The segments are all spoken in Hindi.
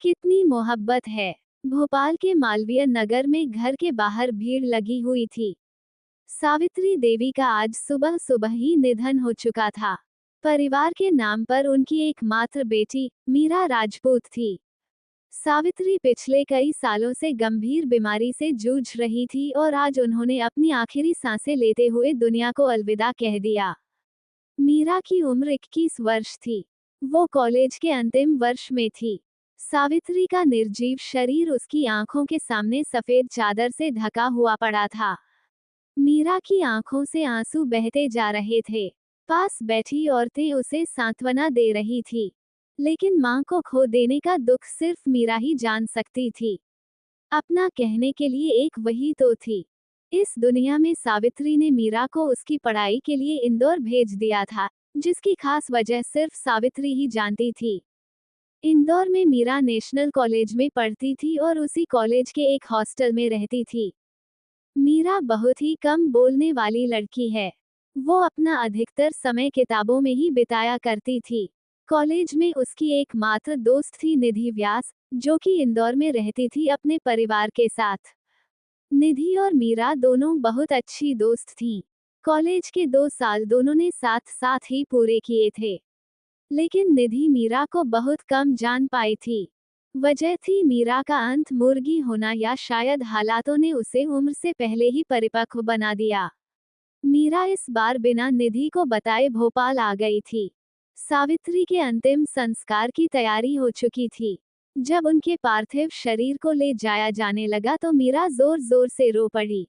कितनी मोहब्बत है। भोपाल के मालवीय नगर में घर के बाहर भीड़ लगी हुई थी। सावित्री देवी का आज सुबह सुबह ही निधन हो चुका था। परिवार के नाम पर उनकी एकमात्र बेटी मीरा राजपूत थी। सावित्री पिछले कई सालों से गंभीर बीमारी से जूझ रही थी और आज उन्होंने अपनी आखिरी सांसें लेते हुए दुनिया को अलविदा कह दिया। मीरा की उम्र 21 वर्ष थी। वो कॉलेज के अंतिम वर्ष में थी। सावित्री का निर्जीव शरीर उसकी आंखों के सामने सफेद चादर से ढका हुआ पड़ा था। मीरा की आंखों से आंसू बहते जा रहे थे। पास बैठी औरतें उसे सांत्वना दे रही थी, लेकिन मां को खो देने का दुख सिर्फ मीरा ही जान सकती थी। अपना कहने के लिए एक वही तो थी। इस दुनिया में सावित्री ने मीरा को उसकी पढ़ाई के लिए इंदौर भेज दिया था, जिसकी खास वजह सिर्फ सावित्री ही जानती थी। इंदौर में मीरा नेशनल कॉलेज में पढ़ती थी और उसी कॉलेज के एक हॉस्टल में रहती थी। मीरा बहुत ही कम बोलने वाली लड़की है। वो अपना अधिकतर समय किताबों में ही बिताया करती थी। कॉलेज में उसकी एकमात्र दोस्त थी निधि व्यास, जो कि इंदौर में रहती थी अपने परिवार के साथ। निधि और मीरा दोनों बहुत अच्छी दोस्त थीं। कॉलेज के 2 साल दोनों ने साथ साथ ही पूरे किए थे। लेकिन निधि मीरा को बहुत कम जान पाई थी। वजह थी मीरा का अंत मुर्गी होना, या शायद हालातों ने उसे उम्र से पहले ही परिपक्व बना दिया। मीरा इस बार बिना निधि को बताए भोपाल आ गई थी। सावित्री के अंतिम संस्कार की तैयारी हो चुकी थी। जब उनके पार्थिव शरीर को ले जाया जाने लगा तो मीरा जोर जोर से रो पड़ी।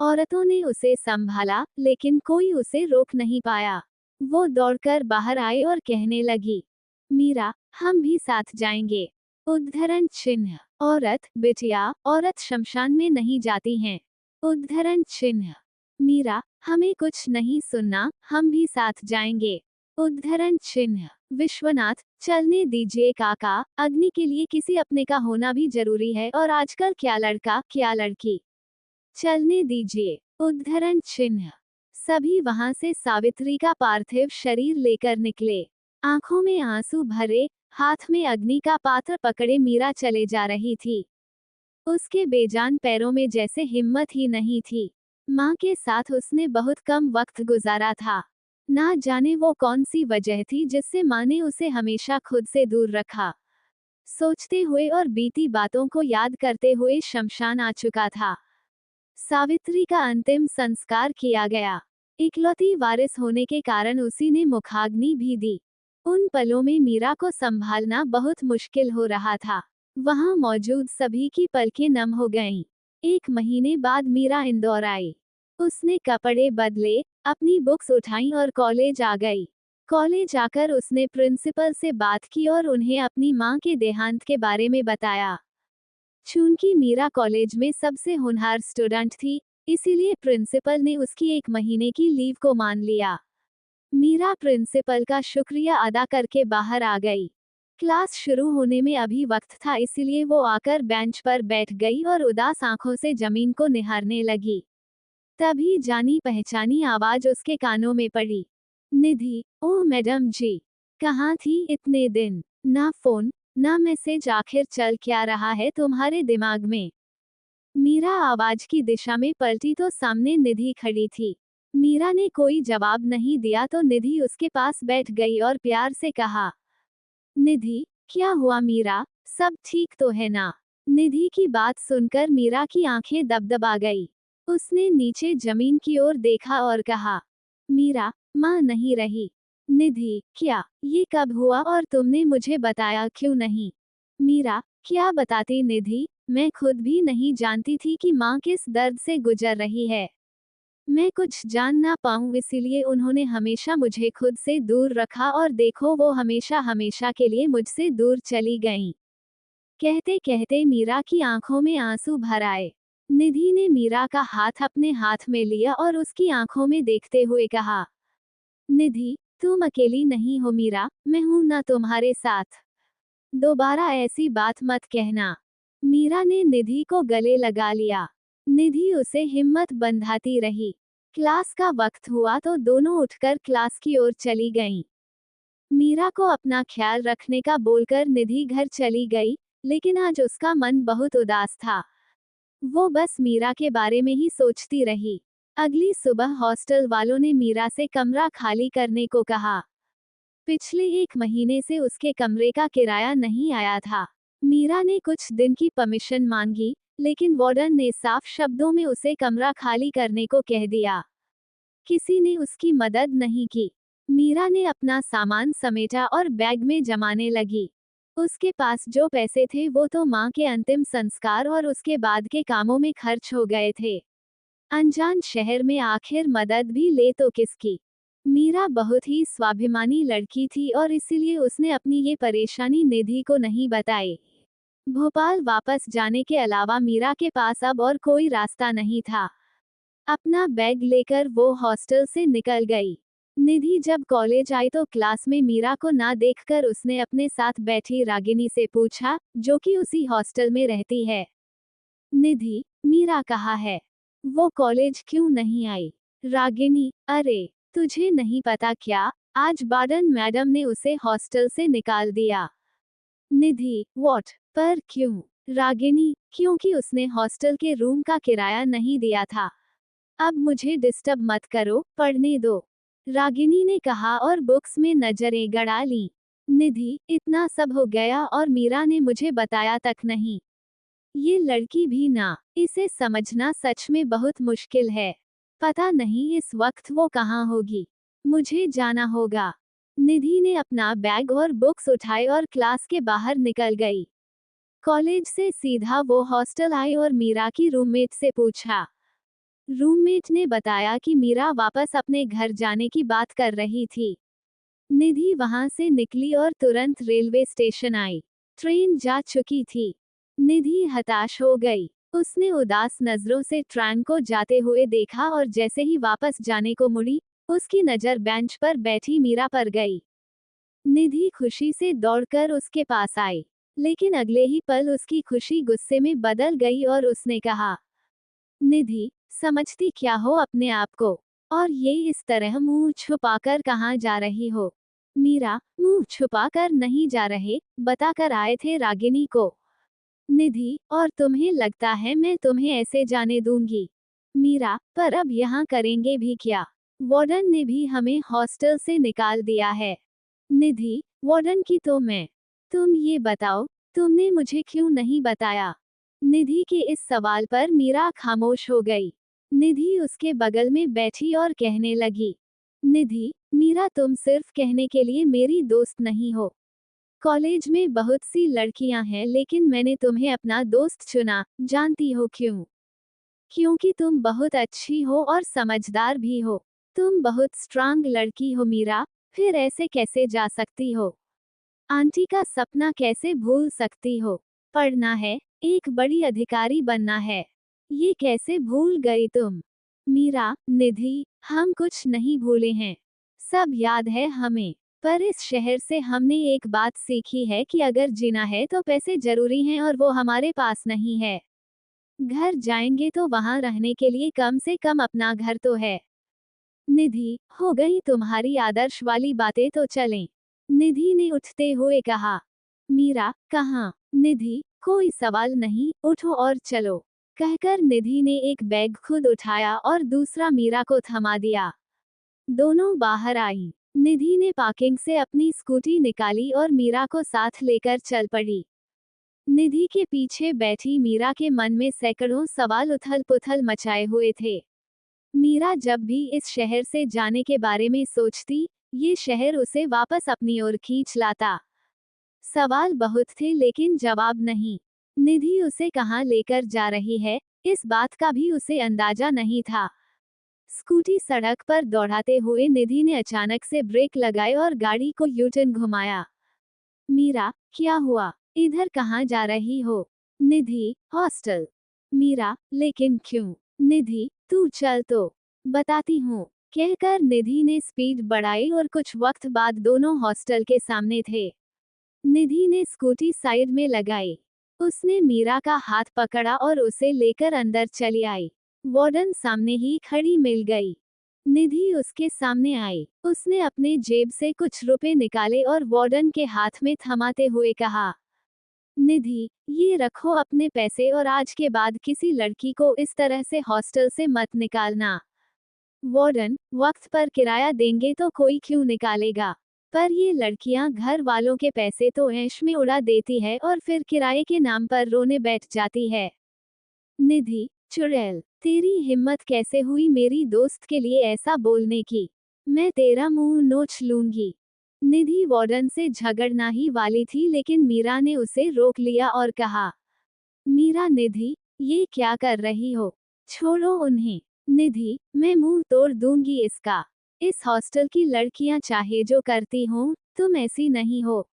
औरतों ने उसे संभाला, लेकिन कोई उसे रोक नहीं पाया। वो दौड़कर बाहर आई और कहने लगी, मीरा, हम भी साथ जाएंगे। उद्धरण चिन्ह। औरत, बिटिया, औरत शमशान में नहीं जाती हैं। उद्धरण चिन्ह। मीरा, हमें कुछ नहीं सुनना, हम भी साथ जाएंगे। उद्धरण चिन्ह। विश्वनाथ, चलने दीजिए काका, अग्नि के लिए किसी अपने का होना भी जरूरी है, और आजकल क्या लड़का क्या लड़की। चलने दीजिए। उद्धरण चिन्ह। सभी वहां से सावित्री का पार्थिव शरीर लेकर निकले। आंखों में आंसू भरे, हाथ में अग्नि का पात्र पकड़े मीरा चले जा रही थी। उसके बेजान पैरों में जैसे हिम्मत ही नहीं थी। माँ के साथ उसने बहुत कम वक्त गुजारा था। ना जाने वो कौन सी वजह थी जिससे माँ ने उसे हमेशा खुद से दूर रखा। सोचते हुए और बीती बातों को याद करते हुए शमशान आ चुका था। सावित्री का अंतिम संस्कार किया गया। इकलौती वारिस होने के कारण उसी ने मुखाग्नि भी दी। उन पलों में मीरा को संभालना बहुत मुश्किल हो रहा था। वहां मौजूद सभी की पलकें नम हो गईं। 1 महीने बाद मीरा इंदौर आई। उसने कपड़े बदले, अपनी बुक्स उठाईं और कॉलेज आ गई। कॉलेज आकर उसने प्रिंसिपल से बात की और उन्हें अपनी मां के देहांत के बारे में बताया। चूंकि मीरा कॉलेज में सबसे होनहार स्टूडेंट थी, इसीलिए प्रिंसिपल ने उसकी 1 महीने की लीव को मान लिया। मीरा प्रिंसिपल का शुक्रिया अदा करके बाहर आ गई। क्लास शुरू होने में अभी वक्त था, इसीलिए वो आकर बेंच पर बैठ गई और उदास आंखों से जमीन को निहारने लगी। तभी जानी पहचानी आवाज उसके कानों में पड़ी। निधि, ओह मैडम जी, कहाँ थी इतने दिन? ना फोन, ना मैसेज, आखिर चल क्या रहा है तुम्हारे दिमाग में? मीरा आवाज की दिशा में पलटी तो सामने निधि खड़ी थी। मीरा ने कोई जवाब नहीं दिया तो निधि उसके पास बैठ गई और प्यार से कहा, निधि, क्या हुआ मीरा, सब ठीक तो है ना? निधि की बात सुनकर मीरा की आंखें दबदबा गई। उसने नीचे जमीन की ओर देखा और कहा, मीरा, माँ नहीं रही। निधि, क्या? ये कब हुआ और तुमने मुझे बताया क्यों नहीं? मीरा, क्या बताती निधि, मैं खुद भी नहीं जानती थी कि माँ किस दर्द से गुजर रही है। मैं कुछ जान ना पाऊं, इसीलिए उन्होंने हमेशा मुझे खुद से दूर रखा, और देखो वो हमेशा हमेशा के लिए मुझसे दूर चली गईं। कहते कहते मीरा की आंखों में आंसू भर आए। निधि ने मीरा का हाथ अपने हाथ में लिया और उसकी आंखों में देखते हुए कहा, निधि, तुम अकेली नहीं हो मीरा, मैं हूं ना तुम्हारे साथ। दोबारा ऐसी बात मत कहना। मीरा ने निधि को गले लगा लिया। निधि उसे हिम्मत बंधाती रही। क्लास का वक्त हुआ तो दोनों उठकर क्लास की ओर चली गईं। मीरा को अपना ख्याल रखने का बोलकर निधि घर चली गई, लेकिन आज उसका मन बहुत उदास था। वो बस मीरा के बारे में ही सोचती रही। अगली सुबह हॉस्टल वालों ने मीरा से कमरा खाली करने को कहा। पिछले 1 महीने से उसके कमरे का किराया नहीं आया था। मीरा ने कुछ दिन की परमिशन मांगी, लेकिन वार्डन ने साफ शब्दों में उसे कमरा खाली करने को कह दिया। किसी ने उसकी मदद नहीं की। मीरा ने अपना सामान समेटा और बैग में जमाने लगी। उसके पास जो पैसे थे वो तो मां के अंतिम संस्कार और उसके बाद के कामों में खर्च हो गए थे। अनजान शहर में आखिर मदद भी ले तो किसकी। मीरा बहुत ही स्वाभिमानी लड़की थी और इसीलिए उसने अपनी ये परेशानी निधि को नहीं बताई। भोपाल वापस जाने के अलावा मीरा के पास अब और कोई रास्ता नहीं था। अपना बैग लेकर वो हॉस्टल से निकल गई। निधि जब कॉलेज आई तो क्लास में मीरा को ना देखकर उसने अपने साथ बैठी रागिनी से पूछा, जो कि उसी हॉस्टल में रहती है। निधि, मीरा कहाँ है? वो कॉलेज क्यों नहीं आई? रागिनी, अरे तुझे नहीं पता क्या, आज वार्डन मैडम ने उसे हॉस्टल से निकाल दिया। निधि, व्हाट? पर क्यों? रागिनी, क्योंकि उसने हॉस्टल के रूम का किराया नहीं दिया था। अब मुझे डिस्टर्ब मत करो, पढ़ने दो, रागिनी ने कहा और बुक्स में नजरें गड़ा ली। निधि, इतना सब हो गया और मीरा ने मुझे बताया तक नहीं। ये लड़की भी ना, इसे समझना सच में बहुत मुश्किल है। पता नहीं इस वक्त वो कहाँ होगी। मुझे जाना होगा। निधि ने अपना बैग और बुक्स उठाए और क्लास के बाहर निकल गई। कॉलेज से सीधा वो हॉस्टल आई और मीरा की रूममेट से पूछा। रूममेट ने बताया कि मीरा वापस अपने घर जाने की बात कर रही थी। निधि वहां से निकली और तुरंत रेलवे स्टेशन आई। ट्रेन जा चुकी थी। निधि हताश हो गई। उसने उदास नजरों से ट्रेन को जाते हुए देखा और जैसे ही वापस जाने को मुड़ी, उसकी नजर बेंच पर बैठी मीरा पर गई। निधि खुशी से दौड़कर उसके पास आई, लेकिन अगले ही पल उसकी खुशी गुस्से में बदल गई और उसने कहा, निधि, समझती क्या हो अपने आप को? और ये इस तरह मुंह छुपाकर कहाँ जा रही हो? मीरा, मुंह छुपाकर नहीं जा रहे, बताकर आए थे रागिनी को। निधि, और तुम्हें लगता है मैं तुम्हें ऐसे जाने दूंगी? मीरा, पर अब यहाँ करेंगे भी क्या? वार्डन ने भी हमें हॉस्टल से निकाल दिया है। निधि, वार्डन की तो मैं। तुम ये बताओ, तुमने मुझे क्यों नहीं बताया? निधि के इस सवाल पर मीरा खामोश हो गई। निधि उसके बगल में बैठी और कहने लगी, निधि, मीरा तुम सिर्फ कहने के लिए मेरी दोस्त नहीं हो। कॉलेज में बहुत सी लड़कियां हैं लेकिन मैंने तुम्हें अपना दोस्त चुना, जानती हो क्यों? क्योंकि तुम बहुत अच्छी हो और समझदार भी हो। तुम बहुत स्ट्रांग लड़की हो मीरा, फिर ऐसे कैसे जा सकती हो? आंटी का सपना कैसे भूल सकती हो? पढ़ना है, एक बड़ी अधिकारी बनना है। ये कैसे भूल गई तुम? मीरा, निधि, हम कुछ नहीं भूले हैं। सब याद है हमें। पर इस शहर से हमने एक बात सीखी है कि अगर जीना है तो पैसे जरूरी हैं और वो हमारे पास नहीं है। घर जाएंगे तो वहां रहने के लिए कम से कम अपना घर तो है। निधि, हो गई तुम्हारी आदर्श वाली बातें तो चलें। निधि ने उठते हुए कहा। मीरा, कहाँ? निधि, कोई सवाल नहीं, उठो और चलो, कहकर निधि ने एक बैग खुद उठाया और दूसरा मीरा को थमा दिया। दोनों बाहर आई। निधि ने पार्किंग से अपनी स्कूटी निकाली और मीरा को साथ लेकर चल पड़ी। निधि के पीछे बैठी मीरा के मन में सैकड़ों सवाल उथल पुथल मचाए हुए थे। मीरा जब भी इस शहर से जाने के बारे में सोचती, ये शहर उसे वापस अपनी ओर खींच लाता। सवाल बहुत थे लेकिन जवाब नहीं। निधि उसे कहाँ लेकर जा रही है, इस बात का भी उसे अंदाजा नहीं था। स्कूटी सड़क पर दौड़ाते हुए निधि ने अचानक से ब्रेक लगाए और गाड़ी को यूटर्न घुमाया। मीरा, क्या हुआ? इधर कहाँ जा रही हो? निधि, हॉस्टल। मीरा, लेकिन क्यों? निधि, तू चल तो बताती हूँ, कहकर निधि ने स्पीड बढ़ाई और कुछ वक्त बाद दोनों हॉस्टल के सामने थे। निधि ने स्कूटी साइड में लगाई। उसने मीरा का हाथ पकड़ा और उसे लेकर अंदर चली आई। वार्डन सामने ही खड़ी मिल गई। निधि उसके सामने आई। उसने अपने जेब से कुछ रुपए निकाले और वार्डन के हाथ में थमाते हुए कहा, निधि, ये रखो अपने पैसे और आज के बाद किसी लड़की को इस तरह से हॉस्टल से मत निकालना। वार्डन, वक्त पर किराया देंगे तो कोई क्यों निकालेगा? पर ये लड़कियां घर वालों के पैसे तो ऐश में उड़ा देती है और फिर किराए के नाम पर रोने बैठ जाती है। निधि, चुड़ैल, तेरी हिम्मत कैसे हुई मेरी दोस्त के लिए ऐसा बोलने की? मैं तेरा मुंह नोच लूंगी। निधि वार्डन से झगड़ना ही वाली थी लेकिन मीरा ने उसे रोक लिया और कहा, मीरा, निधि, ये क्या कर रही हो? छोड़ो उन्हें। निधि, मैं मुंह तोड़ दूंगी इसका। इस हॉस्टल की लड़कियां चाहे जो करती हों, तुम ऐसी नहीं हो।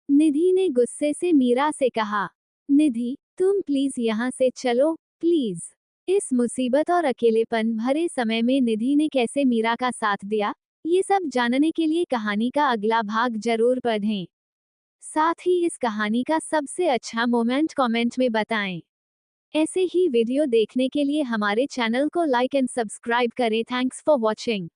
निधि ने गुस्से से मीरा से कहा, निधि, तुम प्लीज यहाँ से चलो, प्लीज। इस मुसीबत और अकेलेपन भरे समय में निधि ने कैसे मीरा का साथ दिया, ये सब जानने के लिए कहानी का अगला भाग जरूर पढ़ें। साथ ही इस कहानी का सबसे अच्छा मोमेंट कमेंट में बताएं। ऐसे ही वीडियो देखने के लिए हमारे चैनल को लाइक एंड सब्सक्राइब करें। Thanks for watching.